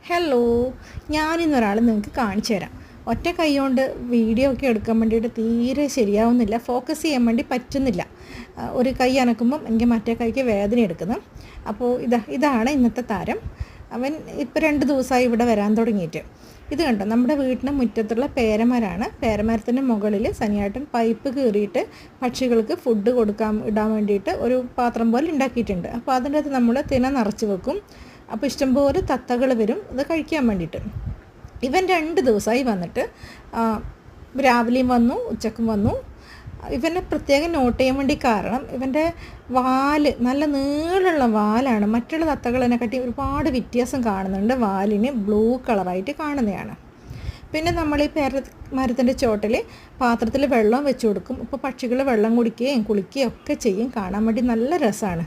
Hello, ഞാനിന്നൊരാൾ നിങ്ങൾക്ക് കാണിച്ചു തരാം. ഒറ്റ കൈ കൊണ്ട് വീഡിയോ ഒക്കെ എടുക്കാൻ വേണ്ടിയിട്ട് തീരെ ശരിയാവുന്നില്ല, ഫോക്കസ് ചെയ്യാൻ വേണ്ടി പറ്റുന്നില്ല. ഒരു കൈ അനക്കുമ്പം എനിക്ക് മറ്റേ കൈക്ക് വേദന എടുക്കുന്നു. അപ്പോൾ ഇതാണ് ഇന്നത്തെ താരം. അവൻ ഇപ്പോൾ 2 ദിവസമായി ഇവിടെ വരാൻ തുടങ്ങിയിട്ട്. ഇത് കണ്ടോ, നമ്മുടെ വീടിന് മുറ്റത്തുള്ള പേരമരമാണ്. പേരമരത്തിൻ്റെ മുകളിൽ സനിയാട്ടൻ പൈപ്പ് കീറിയിട്ട് പക്ഷികൾക്ക് ഫുഡ് ഇടാൻ വേണ്ടിയിട്ട് ഒരു പാത്രം പോലെ ഉണ്ടാക്കിയിട്ടുണ്ട്. അപ്പോൾ അതിൻ്റെ അകത്ത് നമ്മൾ തിന നിറച്ച് വെക്കും. അപ്പോൾ ഇഷ്ടംപോലെ തത്തകൾ വരും ഇത് കഴിക്കാൻ വേണ്ടിയിട്ട്. ഇവൻ 2 ദിവസമായി വന്നിട്ട്, രാവിലെയും വന്നു, ഉച്ചക്കും വന്നു. ഇവനെ പ്രത്യേകം നോട്ട് ചെയ്യാൻ വേണ്ടി കാരണം ഇവൻ്റെ വാല് നല്ല നീളമുള്ള വാലാണ്. മറ്റുള്ള തത്തകളെന്നെക്കാട്ടി ഒരുപാട് വ്യത്യാസം കാണുന്നുണ്ട്. വാലിന് ബ്ലൂ കളറായിട്ട് കാണുന്നതാണ്. പിന്നെ നമ്മൾ ഈ മരത്തിൻ്റെ ചോട്ടിൽ പാത്രത്തിൽ വെള്ളം വെച്ച് കൊടുക്കും. അപ്പോൾ പക്ഷികൾ വെള്ളം കുടിക്കുകയും കുളിക്കുകയും ഒക്കെ ചെയ്യും. കാണാൻ വേണ്ടി നല്ല രസമാണ്.